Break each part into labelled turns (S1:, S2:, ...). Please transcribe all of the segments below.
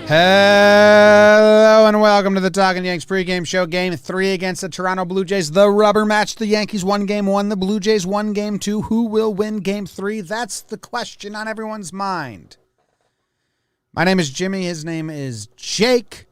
S1: Hello and welcome to the Talkin Yanks pregame show. Game 3 against the Toronto Blue Jays. The rubber match. The Yankees won Game 1. The Blue Jays won Game 2. Who will win Game 3? That's the question on everyone's mind. My name is Jimmy. His name is Jake.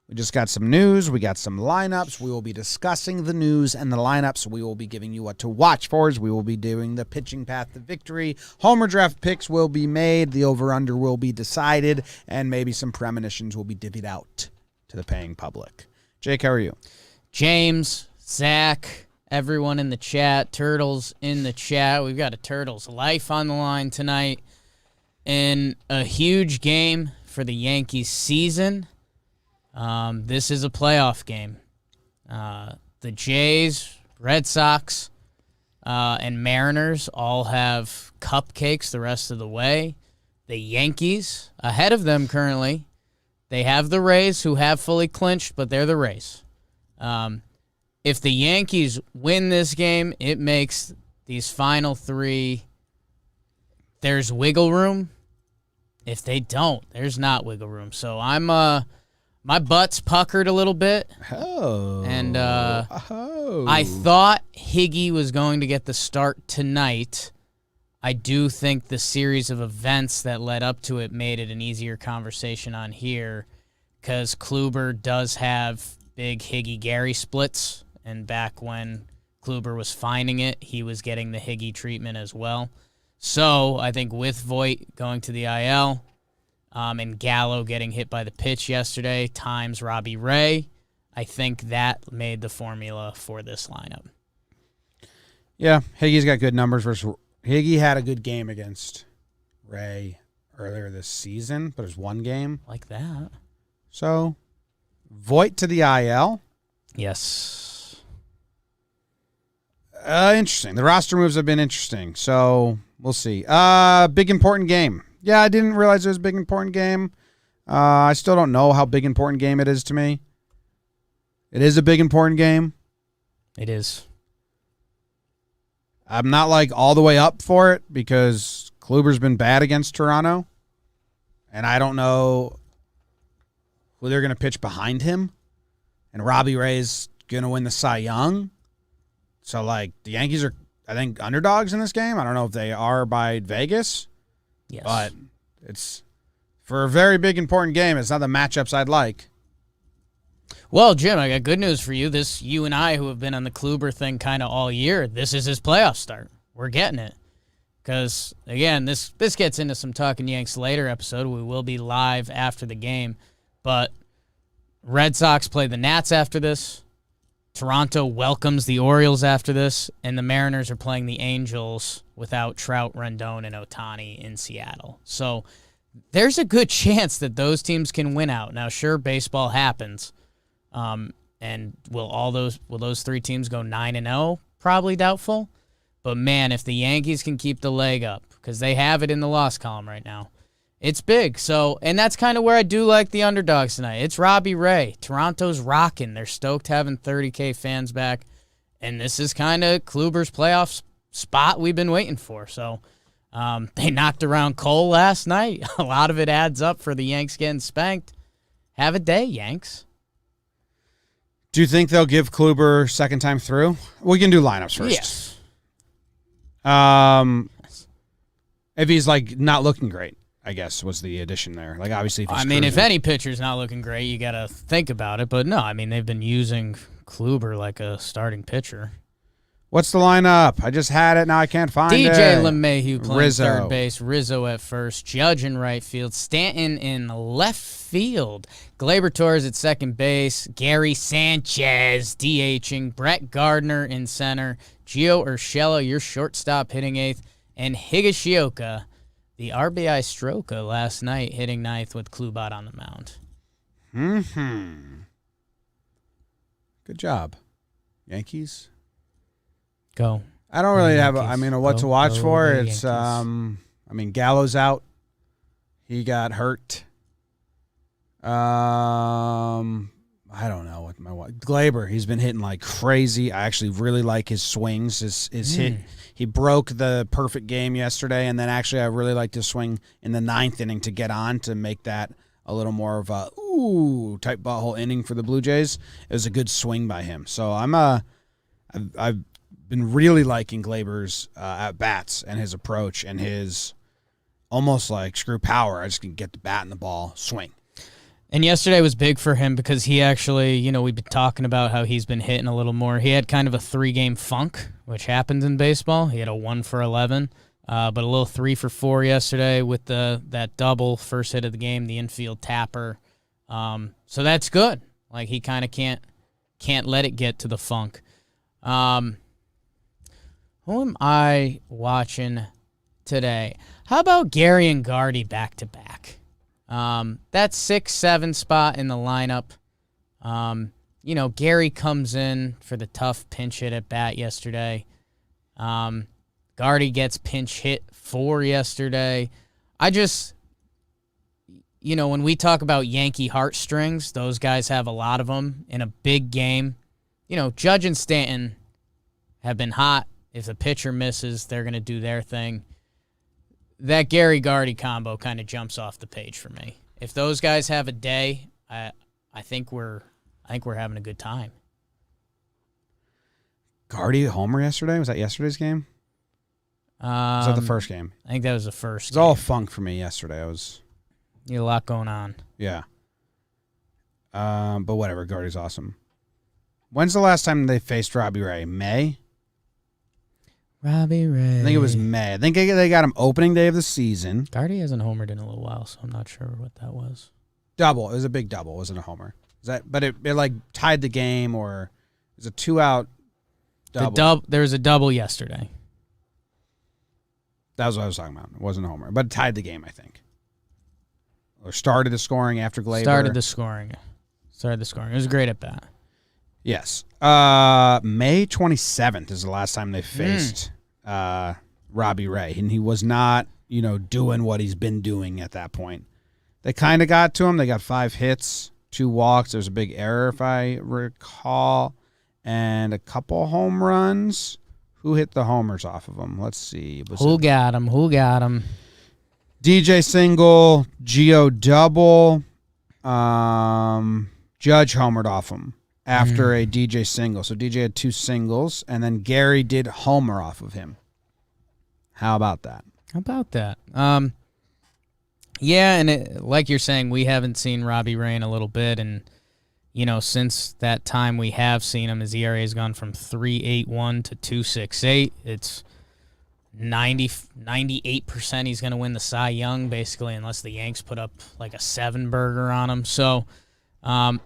S1: We just got some news. We got some lineups. We will be discussing the news and the lineups. We will be giving you what to watch for. We will be doing the pitching path to victory. Homer draft picks will be made. The over-under will be decided. And maybe some premonitions will be divvied out to the paying public. Jake, how are you?
S2: James, Zach, everyone in the chat, Turtles in the chat. We've got a Turtles life on the line tonight in a huge game for the Yankees season. This is a playoff game. The Jays, Red Sox, and Mariners all have cupcakes the rest of the way. The Yankees, ahead of them currently, they have the Rays, who have fully clinched, but they're the Rays. If the Yankees win this game, it makes these final three, there's wiggle room. If they don't, there's not wiggle room. So my butt's puckered a little bit. And I thought Higgy was going to get the start tonight. I do think the series of events that led up to it made it an easier conversation on here because Kluber does have big Higgy-Gary splits, and back when Kluber was finding it, he was getting the Higgy treatment as well. So I think with Voit going to the IL, and Gallo getting hit by the pitch yesterday, times Robbie Ray, I think that made the formula for this lineup.
S1: Yeah, Higgy's got good numbers versus Higgy had a good game against Ray earlier this season, but it was one game.
S2: Like that.
S1: So, Voit to the IL.
S2: Yes.
S1: Interesting. The roster moves have been interesting, so we'll see. Big important game. Yeah, I didn't realize it was a big, important game. I still don't know how big, important game it is to me. It is a big, important game.
S2: It is.
S1: I'm not, all the way up for it because Kluber's been bad against Toronto, and I don't know who they're going to pitch behind him, and Robbie Ray's going to win the Cy Young. So, the Yankees are, I think, underdogs in this game. I don't know if they are by Vegas.
S2: Yes.
S1: But it's for a very big, important game. It's not the matchups I'd like.
S2: Well, Jim, I got good news for you. You and I, who have been on the Kluber thing kind of all year, this is his playoff start. We're getting it. Because, again, this gets into some Talkin Yanks later episode. We will be live after the game. But Red Sox play the Nats after this. Toronto welcomes the Orioles after this, and the Mariners are playing the Angels without Trout, Rendon, and Ohtani in Seattle. So there's a good chance that those teams can win out. Now, sure, baseball happens, and will those three teams go 9-0? Probably doubtful. But man, if the Yankees can keep the leg up, because they have it in the loss column right now, it's big. So, and that's kind of where I do like the underdogs tonight. It's Robbie Ray. Toronto's rocking. They're stoked having 30K fans back. And this is kind of Kluber's playoff spot we've been waiting for. So, they knocked around Cole last night. A lot of it adds up for the Yanks getting spanked. Have a day, Yanks.
S1: Do you think they'll give Kluber second time through? We can do lineups first.
S2: Yes.
S1: If he's, not looking great, I guess, was the addition there. Obviously, if he's
S2: if any pitcher's not looking great, you got to think about it. But no, they've been using Kluber like a starting pitcher.
S1: What's the lineup? I just had it. Now I can't find it.
S2: DJ LeMahieu playing
S1: Rizzo.
S2: third base. Rizzo at first. Judge in right field. Stanton in left field. Gleyber Torres at second base. Gary Sanchez DHing. Brett Gardner in center. Gio Urshela, your shortstop, hitting eighth. And Higashioka, the RBI stroker last night, hitting ninth with Kluber on the mound.
S1: Good job, Yankees.
S2: Go.
S1: I don't really have, what to watch for.
S2: Yankees.
S1: It's, Gallo's out. He got hurt. I don't know what Gleyber. He's been hitting like crazy. I actually really like his swings. His hit. He broke the perfect game yesterday, and then actually I really liked his swing in the ninth inning to get on to make that a little more of a type butthole inning for the Blue Jays. It was a good swing by him. So I've been really liking Glaber's at bats and his approach and his almost like screw power. I just can get the bat and the ball, swing.
S2: And yesterday was big for him because he actually, we've been talking about how he's been hitting a little more. He had kind of a 3-game funk, which happens in baseball. He had a 1 for 11, but a little 3 for 4 yesterday with that double, first hit of the game, the infield tapper. So that's good. Like he kind of can't let it get to the funk. Who am I watching today? How about Gary and Gardy back to back? That 6-7 spot in the lineup. Gary comes in for the tough pinch hit at bat yesterday. Gardy gets pinch hit for yesterday. I just, when we talk about Yankee heartstrings, those guys have a lot of them in a big game. Judge and Stanton have been hot. If the pitcher misses, they're going to do their thing. That Gary Gardy combo kind of jumps off the page for me. If those guys have a day, I think we're having a good time.
S1: Gardy homer yesterday? Was that yesterday's game? Was that the first game?
S2: I think that was the first.
S1: It was all funk for me yesterday.
S2: You had a lot going on.
S1: Yeah. But whatever. Gardy's awesome. When's the last time they faced Robbie Ray? May?
S2: Robbie Ray.
S1: I think it was May. I think they got him opening day of the season.
S2: Gardy hasn't homered in a little while, so I'm not sure what that was.
S1: Double. It was a big double. It wasn't a homer. But it like tied the game, or it was a 2-out double.
S2: There was a double yesterday.
S1: That was what I was talking about. It wasn't a homer, but it tied the game, I think. Or started the scoring after Glaber.
S2: Started the scoring. It was great at bat.
S1: Yes. May 27th is the last time they faced Robbie Ray, and he was not, doing what he's been doing at that point. They kind of got to him. They got 5 hits, 2 walks. There was a big error, if I recall, and a couple home runs. Who hit the homers off of him? Let's see.
S2: Who got him?
S1: DJ single, Gio double, Judge homered off him after a DJ single. So DJ had 2 singles, and then Gary did homer off of him. How about that?
S2: Yeah, and like you're saying, we haven't seen Robbie Ray in a little bit, and since that time we have seen him, his ERA has gone from 3.81 to 2.68. It's 98% he's going to win the Cy Young, basically, unless the Yanks put up like a 7-burger on him. So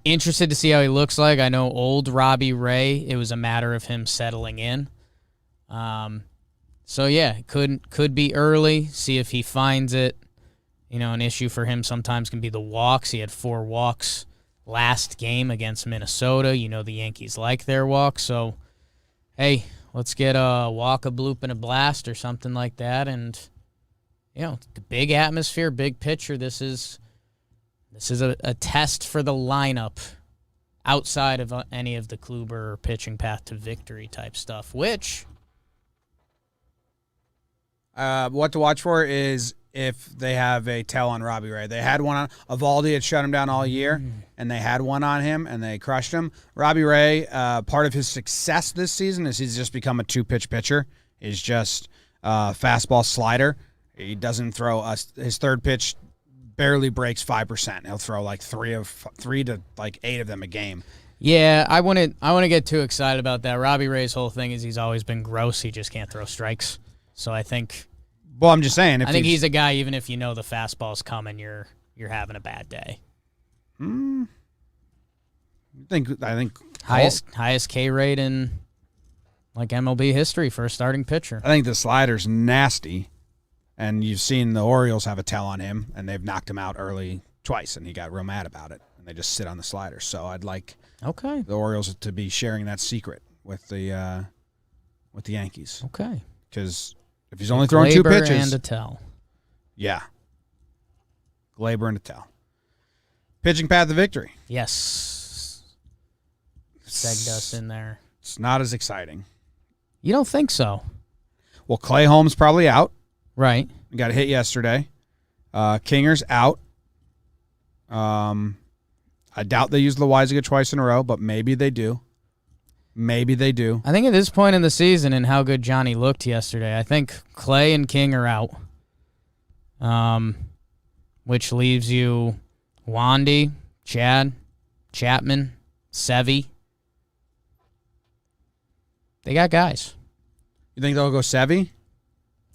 S2: interested to see how he looks like. I know old Robbie Ray, it was a matter of him settling in. So, yeah, could be early, see if he finds it. An issue for him sometimes can be the walks. He had 4 walks last game against Minnesota. The Yankees like their walks. So, hey, let's get a walk, a bloop, and a blast or something like that. And, big atmosphere, big pitcher. This is a test for the lineup outside of any of the Kluber pitching path to victory type stuff, which...
S1: what to watch for is if they have a tell on Robbie Ray. They had one on Evaldi, had shut him down all year, and they had one on him, and they crushed him. Robbie Ray, part of his success this season is he's just become a 2-pitch pitcher. He's just fastball slider. He doesn't throw his third pitch barely breaks 5%. He'll throw like 3 to like 8 of them a game.
S2: Yeah, I wouldn't get too excited about that. Robbie Ray's whole thing is he's always been gross. He just can't throw strikes. So I think.
S1: Well, I'm just saying.
S2: I think he's a guy. Even if the fastball's coming, you're having a bad day.
S1: I think
S2: highest K rate in like MLB history for a starting pitcher.
S1: I think the slider's nasty, and you've seen the Orioles have a tell on him, and they've knocked him out early twice, and he got real mad about it, and they just sit on the slider. So I'd like the Orioles to be sharing that secret with the Yankees.
S2: Okay,
S1: because if he's only throwing 2 pitches
S2: and a tell,
S1: yeah, Glaber and a tell. Pitching path to victory.
S2: Yes, segged us in there.
S1: It's not as exciting.
S2: You don't think so?
S1: Well, Clay Holmes probably out.
S2: Right.
S1: Got hit yesterday. Kinger's out. I doubt they use Loizaga twice in a row, but maybe they do. Maybe they do.
S2: I think at this point in the season and how good Johnny looked yesterday, I think Clay and King are out. Which leaves you Wandy, Chad, Chapman, Sevy. They got guys.
S1: You think they'll go Sevy?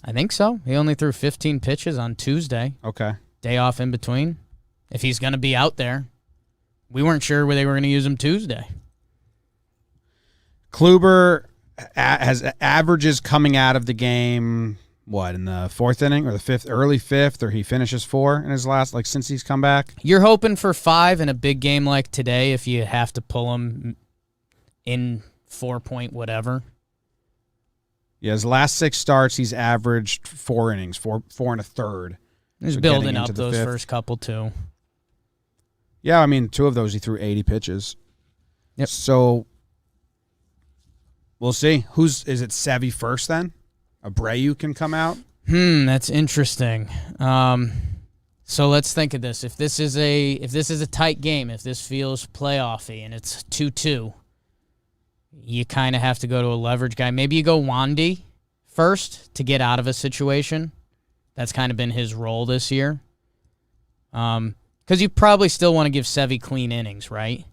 S2: I think so. He only threw 15 pitches on Tuesday.
S1: Okay.
S2: Day off in between. If he's going to be out there, we weren't sure where they were going to use him Tuesday.
S1: Kluber has averages coming out of the game, what, in the fourth inning or the fifth, early fifth, or he finishes 4 in his last, like, since he's come back?
S2: You're hoping for 5 in a big game like today if you have to pull him in 4-point whatever.
S1: Yeah, his last 6 starts, he's averaged 4 innings, four and a third.
S2: He's
S1: So
S2: building
S1: getting
S2: up
S1: into the
S2: those
S1: fifth.
S2: first couple, too.
S1: Yeah, I mean, 2 of those he threw 80 pitches.
S2: Yep.
S1: So we'll see. Is it Sevy first then? Abreu can come out?
S2: That's interesting. So let's think of this. If this is a tight game, if this feels playoffy and it's 2-2, you kind of have to go to a leverage guy. Maybe you go Wandy first to get out of a situation. That's kind of been his role this year. Because you probably still want to give Sevy clean innings, right?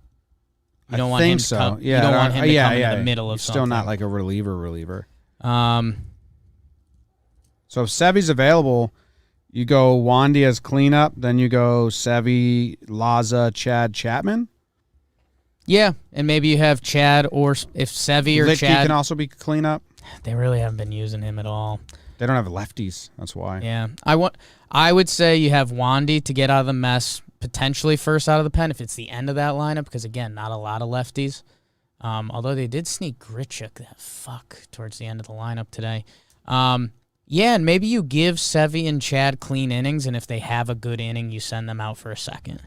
S2: You don't want him to come,
S1: Yeah,
S2: you don't want him to come into the middle of
S1: He's
S2: something.
S1: still not like a reliever.
S2: Um,
S1: So if Sevy's available, you go Wandy as cleanup, then you go Sevy, Laza, Chad, Chapman.
S2: yeah, and maybe you have Chad, or if Sevy or
S1: Licky
S2: Chad.
S1: can also be cleanup.
S2: They really haven't been using him at all.
S1: They don't have lefties. That's why.
S2: Yeah, I would say you have Wandy to get out of the mess, potentially first out of the pen if it's the end of that lineup, because again, not a lot of lefties. Although they did sneak Grichuk, that fuck, towards the end of the lineup today. Yeah, and maybe you give Sevy and Chad clean innings, and if they have a good inning, you send them out for a second.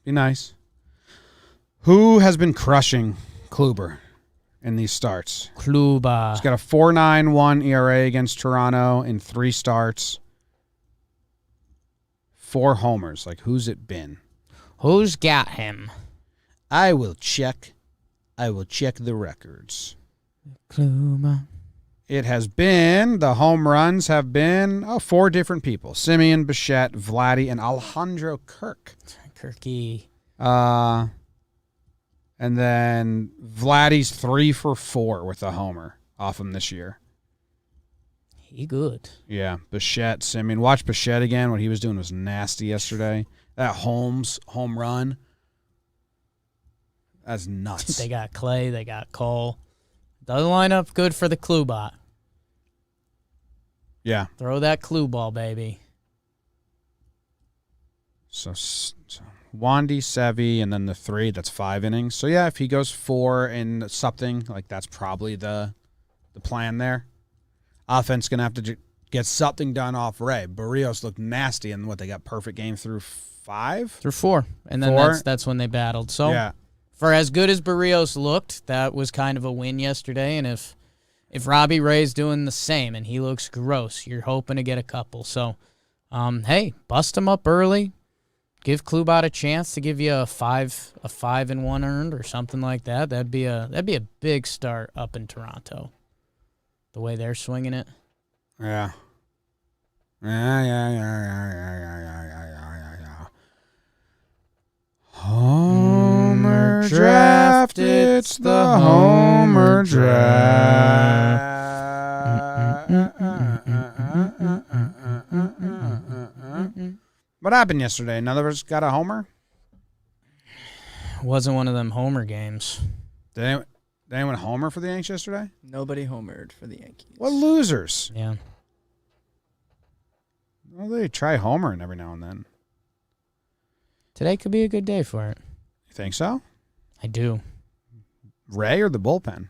S1: Be nice. Who has been crushing Kluber in these starts?
S2: Kluber.
S1: He's got a 4.91 ERA against Toronto in 3 starts. 4 homers. Like, who's it been?
S2: Who's got him?
S1: I will check the records.
S2: Kluber.
S1: It has been, the home runs have been 4 different people. Simeon, Bichette, Vladdy, and Alejandro Kirk.
S2: Kirky.
S1: And then Vladdy's 3 for 4 with a homer off him this year.
S2: He good.
S1: Yeah, Bichette, Simeon. Watch Bichette again. What he was doing was nasty yesterday. That Holmes home run. That's nuts.
S2: They got Clay. They got Cole. Doesn't line up good for the clue bot.
S1: Yeah.
S2: Throw that clue ball, baby.
S1: So Wandy, Sevy, and then the 3, that's 5 innings. So, yeah, if he goes 4 and something, like that's probably the plan there. Offense going to have to get something done off Ray. Barrios looked nasty, and they got perfect game through 5?
S2: Through 4. And then
S1: 4?
S2: that's when they battled. So,
S1: yeah.
S2: For as good as Barrios looked, that was kind of a win yesterday. And if Robbie Ray's doing the same and he looks gross, you're hoping to get a couple. So, hey, bust him up early. Give Klubot a chance to give you a 5 and 1 earned or something like that. That'd be a big start up in Toronto. The way they're swinging it.
S1: Yeah. Yeah. Homer draft, it's the Homer draft. What happened yesterday? None of us got a homer?
S2: Wasn't one of them homer games.
S1: Did anyone homer for the Yanks yesterday?
S3: Nobody homered for the Yankees.
S1: What losers?
S2: Yeah.
S1: Well, they try homering every now and then.
S2: Today could be a good day for it.
S1: You think so?
S2: I do.
S1: Ray or the bullpen?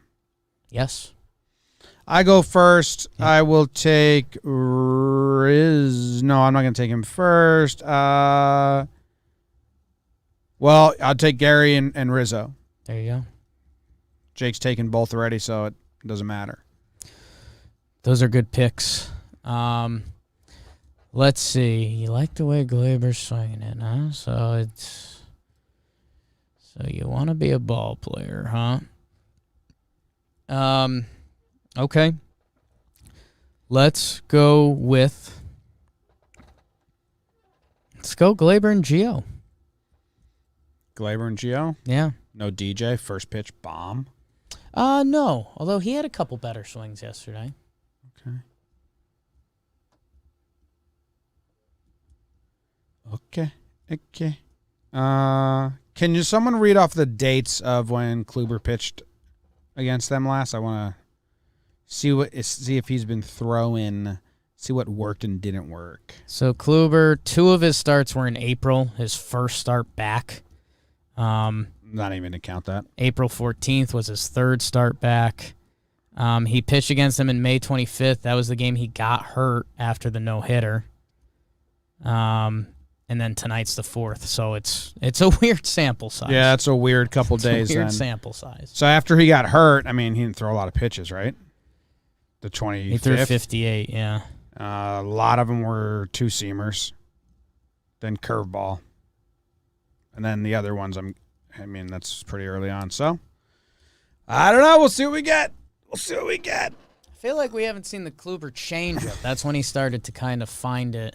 S2: Yes.
S1: I go first. Yeah. I will take Riz. No, I'm not going to take him first. Well, I'll take Gary and Rizzo.
S2: There you go.
S1: Jake's taken both already, so it doesn't matter.
S2: Those are good picks. Let's see. You like the way Glaber's swinging it, huh? So you want to be a ball player, huh? Okay. Let's go Glaber and Gio.
S1: Glaber and Gio?
S2: Yeah.
S1: No DJ, first pitch bomb.
S2: No. Although he had a couple better swings yesterday.
S1: Okay. Can someone read off the dates of when Kluber pitched against them last? I want to see if he's been throwing, see what worked and didn't work.
S2: So Kluber, 2 of his starts were in April, his first start back.
S1: Not even to count that.
S2: April 14th was his third start back. He pitched against them in May 25th. That was the game he got hurt after the no-hitter. And then tonight's the 4th. So it's a weird sample size.
S1: Yeah, it's a weird couple
S2: It's
S1: days
S2: a weird
S1: then.
S2: sample size.
S1: So after he got hurt, I mean, he didn't throw a lot of pitches, right? The 25th.
S2: He threw 58, yeah.
S1: A lot of them were two-seamers, then curveball. And then the other ones, that's pretty early on. So, I don't know. We'll see what we get.
S2: I feel like we haven't seen the Kluber changeup. That's when he started to kind of find it.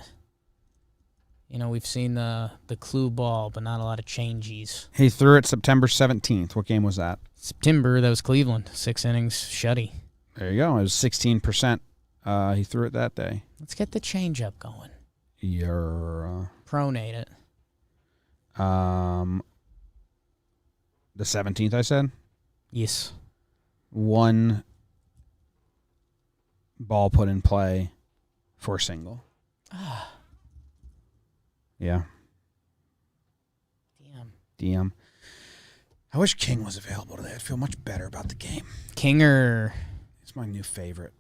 S2: You know, we've seen the Klue ball, but not a lot of changes.
S1: He threw it September 17th. What game was that?
S2: September, that was Cleveland. 6 innings, shutty.
S1: There you go. It was 16%. He threw it that day.
S2: Let's get the changeup going.
S1: Pronate
S2: it.
S1: The 17th, I said?
S2: Yes.
S1: 1 ball put in play for a single. Yeah. DM. I wish King was available today. I'd feel much better about the game.
S2: Kinger.
S1: He's my new favorite.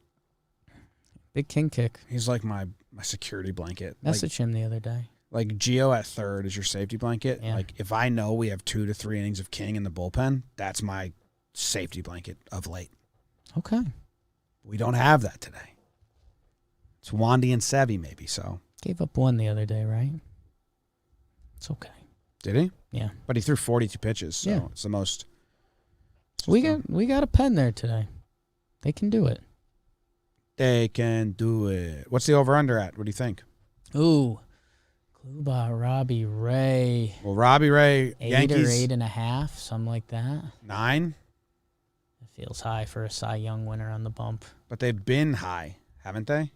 S2: Big King kick.
S1: He's like my security blanket.
S2: Messaged him the other day.
S1: Like Gio at third is your safety blanket.
S2: Yeah.
S1: Like if I know we have 2 to 3 innings of King in the bullpen, that's my safety blanket of late.
S2: Okay.
S1: We don't have that today. It's Wandy and Sevy maybe, so.
S2: Gave up 1 the other day, right? It's okay.
S1: Did he?
S2: Yeah.
S1: But he threw 42 pitches, so
S2: Yeah.
S1: it's the most.
S2: We got a pen there today. They can do it.
S1: They can do it. What's the over-under at? What do you think?
S2: Ooh. Kluber, Robbie Ray.
S1: Well, Robbie Ray,
S2: 8
S1: Yankees.
S2: or 8.5, something like that.
S1: 9?
S2: It feels high for a Cy Young winner on the bump.
S1: But they've been high, haven't they?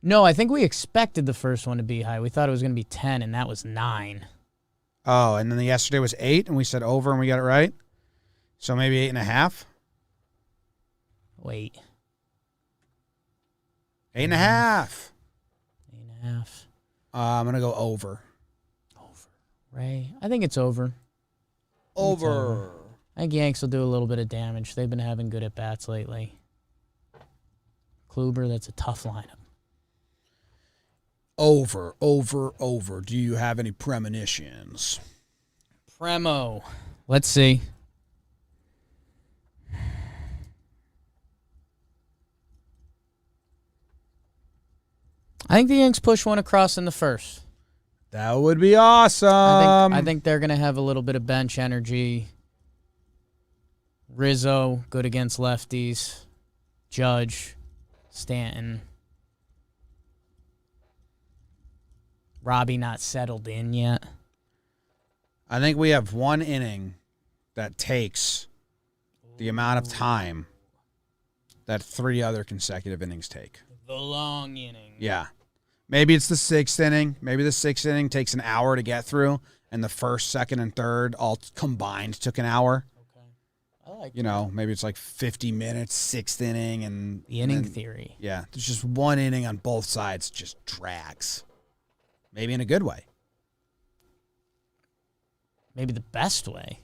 S2: No, I think we expected the first one to be high. We thought it was going to be 10, and that was 9.
S1: Oh, and then yesterday was 8, and we said over, and we got it right? So maybe 8.5?
S2: Wait.
S1: 8.5.
S2: 8.5.
S1: I'm going to go over.
S2: Over. Ray. I think it's over.
S1: Over.
S2: I think Yanks will do a little bit of damage. They've been having good at-bats lately. Kluber, that's a tough lineup.
S1: Over. Do you have any premonitions?
S2: Premo. Let's see. I think the Yanks push 1 across in the first.
S1: That would be awesome.
S2: I think they're going to have a little bit of bench energy. Rizzo, good against lefties. Judge, Stanton. Robbie not settled in yet.
S1: I think we have 1 inning that takes the amount of time that 3 other consecutive innings take.
S2: The long inning.
S1: Yeah. Maybe it's the 6th inning. Maybe the 6th inning takes an hour to get through, and the first, second, and third all combined took an hour.
S2: Okay. I like
S1: You know, maybe it's like 50 minutes, 6th inning. And
S2: the inning
S1: then,
S2: theory.
S1: Yeah. There's just 1 inning on both sides, just drags. Maybe in a good way.
S2: Maybe the best way.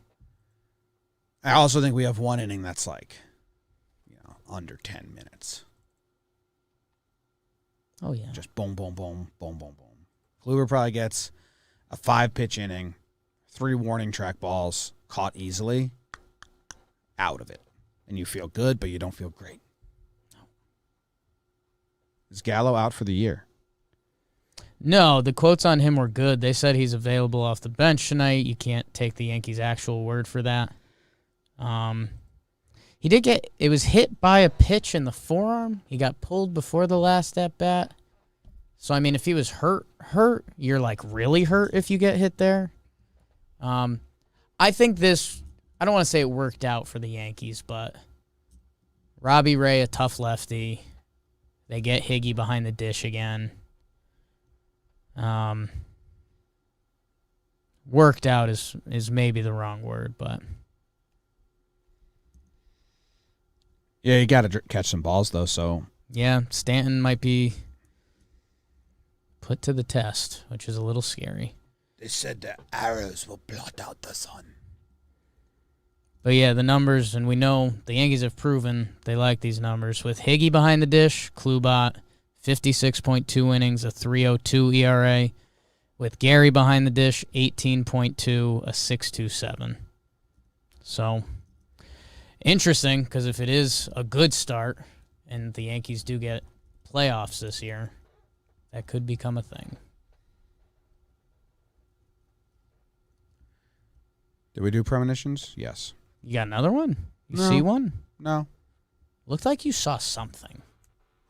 S1: I also think we have 1 inning that's like, under 10 minutes.
S2: Oh, yeah.
S1: Just boom, boom, boom, boom, boom, boom. Kluber probably gets a 5-pitch inning, 3 warning track balls, caught easily, out of it. And you feel good, but you don't feel great. No. Is Gallo out for the year?
S2: No, the quotes on him were good. They said he's available off the bench tonight. You can't take the Yankees' actual word for that. He did get – it was hit by a pitch in the forearm. He got pulled before the last at-bat. So, I mean, if he was hurt, you're, like, really hurt if you get hit there. I think this – I don't want to say it worked out for the Yankees, but Robbie Ray, a tough lefty. They get Higgy behind the dish again. Worked out is maybe the wrong word, but
S1: Yeah, you got to catch some balls, though, so.
S2: yeah, Stanton might be put to the test, which is a little scary.
S1: They said the arrows will blot out the sun.
S2: But yeah, the numbers, and we know the Yankees have proven they like these numbers. With Higgy behind the dish, Klubot, 56.2 innings, a 3.02 ERA. With Gary behind the dish, 18.2, a 6.27. So, interesting, because if it is a good start, and the Yankees do get playoffs this year, that could become a thing.
S1: Did we do premonitions? Yes.
S2: You got another one? You
S1: No.
S2: see one?
S1: No.
S2: Looked like you saw something.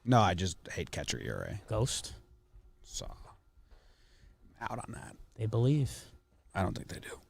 S1: No, I just hate catcher ERA.
S2: Ghost?
S1: So, out on that.
S2: They believe.
S1: I don't think they do.